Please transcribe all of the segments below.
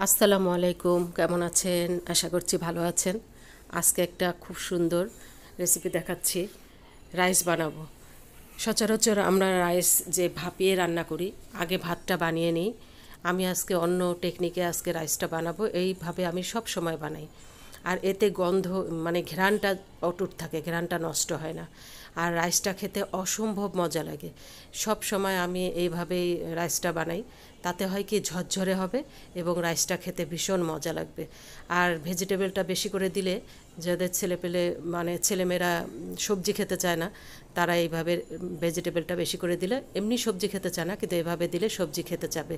আসসালামু আলাইকুম, কেমন আছেন? আশা করছি ভালো আছেন। আজকে একটা খুব সুন্দর রেসিপি দেখাচ্ছি। রাইস বানাবো। সচরাচর আমরা রাইস যে ভাপিয়ে রান্না করি, আগে ভাতটা বানিয়ে নিই। আমি আজকে অন্য টেকনিকে আজকে রাইসটা বানাবো। এইভাবে আমি সব সময় বানাই। আর এতে গন্ধ মানে ঘ্রাণটা অটুট থাকে, ঘ্রাণটা নষ্ট হয় না। আর রাইসটা খেতে অসম্ভব মজা লাগে। সব সময় আমি এইভাবেই রাইসটা বানাই। তাতে হয় কি ঝরঝরে হবে এবং রাইসটা খেতে ভীষণ মজা লাগবে। আর ভেজিটেবলটা বেশি করে দিলে যাদের ছেলেপেলে মানে ছেলেমেয়েরা সবজি খেতে চায় না, তারা এইভাবে ভেজিটেবলটা বেশি করে দিলে এমনি সবজি খেতে চায় না, কিন্তু এভাবে দিলে সবজি খেতে চাবে।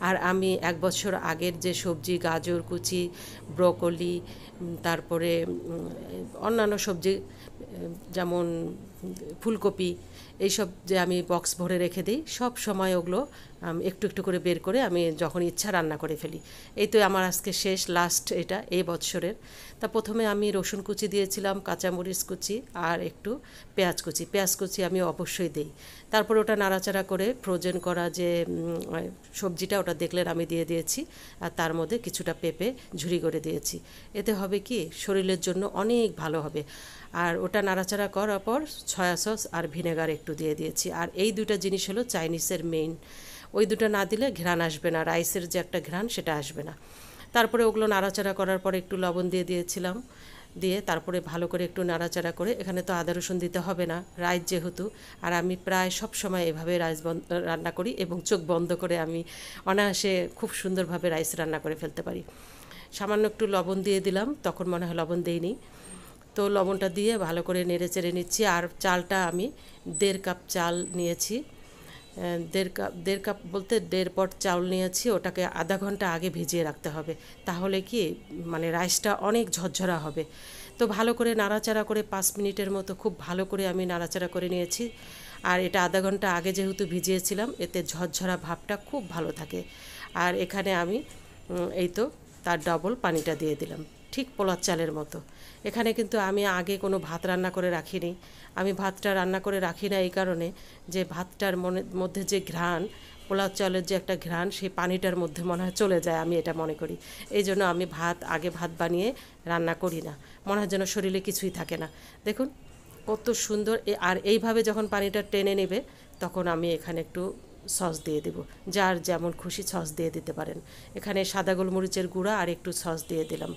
আর আমি 1 বছর আগের যে সবজি গাজর কুচি, ব্রোকলি, তারপরে অন্যান্য সবজি যেমন ফুলকপি, এইসব যে আমি বক্স ভরে রেখে দিই, সব সময় ওগুলো একটু একটু করে বের করে আমি যখন ইচ্ছা রান্না করে ফেলি। এই তো আমার আজকে শেষ লাস্ট এটা এই বছরের। তা প্রথমে আমি রসুন কুচি দিয়েছিলাম, কাঁচামরিচ কুচি আর একটু পেঁয়াজ কুচি আমি অবশ্যই দিই। তারপর ওটা নাড়াচাড়া করে ফ্রোজেন করা যে সবজিটা ওটা দেখলেন আমি দিয়ে দিয়েছি। আর তার মধ্যে কিছুটা পেঁপে ঝুরি করে দিয়েছি। এতে হবে কি শরীরের জন্য অনেক ভালো হবে। আর ওটা নাড়াচাড়া করার পর সয়া সস আর ভিনেগার একটু দিয়ে দিয়েছি। আর এই দুটো জিনিস হলো চাইনিজের মেইন। ওই দুটো না দিলে ঘ্রাণ আসবে না, রাইসের যে একটা ঘ্রাণ সেটা আসবে না। তারপরে ওগুলো নাড়াচাড়া করার পরে একটু লবণ দিয়ে দিয়েছিলাম, দিয়ে তারপরে ভালো করে একটু নাড়াচাড়া করে, এখানে তো আদা রসুন দিতে হবে না রাইস যেহেতু। আর আমি প্রায় সব সময় এভাবে রাইস রান্না করি এবং চোখ বন্ধ করে আমি অনায়াসে খুব সুন্দরভাবে রাইস রান্না করে ফেলতে পারি। সামান্য একটু লবণ দিয়ে দিলাম, তখন মনে হয় লবণ দেইনি। তো লবণটা দিয়ে ভালো করে নেড়ে চেড়ে নিচ্ছি। আর চালটা আমি 1.5 কাপ চাল নিয়েছি। 1.5 কাপ বলতে 1.5 পট চাউল নিয়েছি। ওটাকে আধা ঘন্টা আগে ভিজিয়ে রাখতে হবে, তাহলে কি মানে রাইসটা অনেক ঝরঝরা হবে। তো ভালো করে নাড়াচাড়া করে 5 মিনিটের মতো খুব ভালো করে আমি নাড়াচাড়া করে নিয়েছি। আর এটা আধা ঘন্টা আগে যেহেতু ভিজিয়েছিলাম, এতে ঝরঝরা ভাবটা খুব ভালো থাকে। আর এখানে আমি এই তো তার ডবল পানিটা দিয়ে দিলাম, ঠিক পোলার চালের মতো। এখানে কিন্তু আমি আগে কোনো ভাত রান্না করে রাখিনি। আমি ভাতটা রান্না করে রাখি না এই কারণে যে ভাতটার মধ্যে যে ঘ্রাণ, পোলাও চালের যে একটা ঘ্রাণ, সেই পানিটার মধ্যে মনে হয় চলে যায়, আমি এটা মনে করি। এই জন্য আমি আগে ভাত বানিয়ে রান্না করি না। মনে হয় যেন শরীরে কিছুই থাকে না। দেখুন কত সুন্দর। আর এইভাবে যখন পানিটা টেনে নেবে, তখন আমি এখানে একটু সস দিয়ে দেব। যার যেমন খুশি সস দিয়ে দিতে পারেন। এখানে সাদা গোলমরিচের গুঁড়া আর একটু সস দিয়ে দিলাম।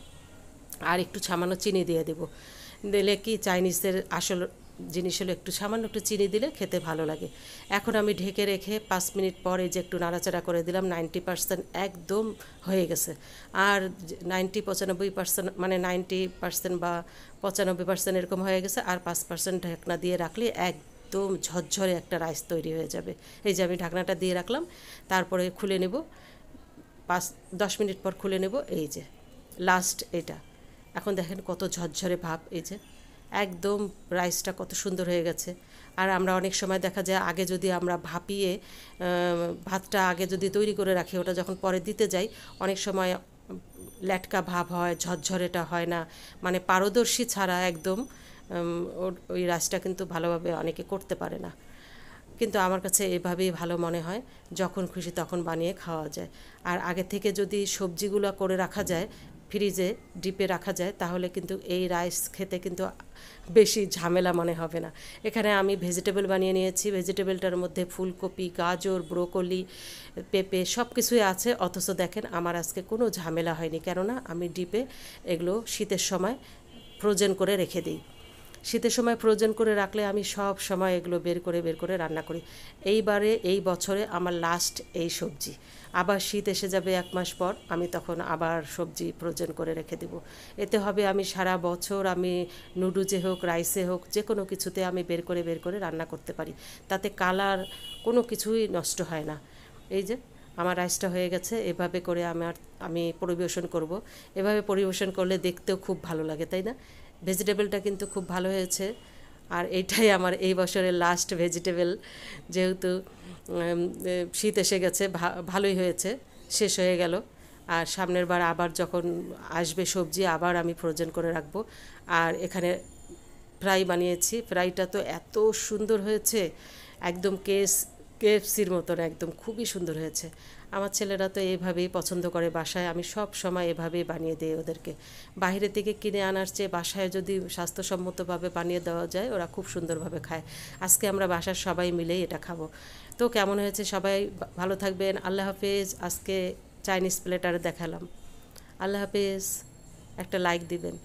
আর একটু সামান্য চিনি দিয়ে দেব। দিলে কি চাইনিজদের আসল জিনিস হলো একটু সামান্য একটু চিনি দিলে খেতে ভালো লাগে। এখন আমি ঢেকে রেখে 5 মিনিট পরে যে একটু নাড়াচাড়া করে দিলাম, 90% একদম হয়ে গেছে। আর 95% মানে 90% বা 95% এরকম হয়ে গেছে। আর 5% ঢাকনা দিয়ে রাখলে একদম ঝরঝরে একটা রাইস তৈরি হয়ে যাবে। এই যে আমি ঢাকনাটা দিয়ে রাখলাম, তারপরে খুলে নেব। 5-10 মিনিট পর খুলে নেব। এই যে লাস্ট এটা। এখন দেখেন কত ঝরঝরে ভাব, এই যে একদম রাইসটা কত সুন্দর হয়ে গেছে। আর আমরা অনেক সময় দেখা যায় আগে যদি আমরা ভাপিয়ে ভাতটা আগে যদি তৈরি করে রাখি, ওটা যখন পরে দিতে যাই অনেক সময় ল্যাটকা ভাব হয়, ঝরঝরেটা হয় না। মানে পারদর্শী ছাড়া একদম ওই রাইসটা কিন্তু ভালোভাবে অনেকে করতে পারে না। কিন্তু আমার কাছে এভাবেই ভালো মনে হয়, যখন খুশি তখন বানিয়ে খাওয়া যায়। আর আগে থেকে যদি সবজিগুলো করে রাখা যায়, ফ্রিজে ডিপে রাখা যায়, তাহলে কিন্তু এই রাইস খেতে কিন্তু বেশি ঝামেলা মনে হবে না। এখানে আমি ভেজিটেবল বানিয়ে নিয়েছি। ভেজিটেবলটার মধ্যে ফুলকপি, গাজর, ব্রোকলি, পেঁপে সব কিছুই আছে। অথচ দেখেন আমার আজকে কোনো ঝামেলা হয়নি, কেননা আমি ডিপে এগুলো শীতের সময় ফ্রোজেন করে রেখে দিই। শীতের সময় ফ্রোজেন করে রাখলে আমি সব সময় এগুলো বের করে রান্না করি। এইবারে এই বছরে আমার লাস্ট এই সবজি। আবার শীত এসে যাবে 1 মাস পর, আমি তখন আবার সবজি ফ্রোজেন করে রেখে দেব। এতে হবে আমি সারা বছর আমি নুডলসে হোক, রাইসে হোক, যে কোনো কিছুতে আমি বের করে রান্না করতে পারি। তাতে কালার কোনো কিছুই নষ্ট হয় না। এই যে আমার রাইসটা হয়ে গেছে। এভাবে করে আমি পরিবেশন করব। এভাবে পরিবেশন করলে দেখতেও খুব ভালো লাগে, তাই না? ভেজিটেবলটা কিন্তু খুব ভালো হয়েছে। আর এইটাই আমার এই বছরের লাস্ট ভেজিটেবল। যেহেতু শীত এসে গেছে, ভালোই হয়েছে, শেষ হয়ে গেল। আর সামনের বার আবার যখন আসবে সবজি, আবার আমি ফ্রোজেন করে রাখবো। আর এখানে ফ্রাই বানিয়েছি। ফ্রাইটা তো এত সুন্দর হয়েছে, একদম কেএফসির মতন, একদম খুবই সুন্দর হয়েছে। আমার ছেলেরা তো এইভাবেই পছন্দ করে বাসায়, আমি সব সময় এভাবেই বানিয়ে দিই ওদেরকে। বাইরে থেকে কিনে আনার চেয়ে বাসায় যদি স্বাস্থ্যসম্মতভাবে বানিয়ে দেওয়া যায় ওরা খুব সুন্দরভাবে খায়। আজকে আমরা বাসার সবাই মিলেই এটা খাবো। তো কেমন হয়েছে সবাই ভালো থাকবেন, আল্লাহ হাফেজ। আজকে চাইনিজ প্লেটার দেখালাম। আল্লাহ হাফেজ, একটা লাইক দিবেন।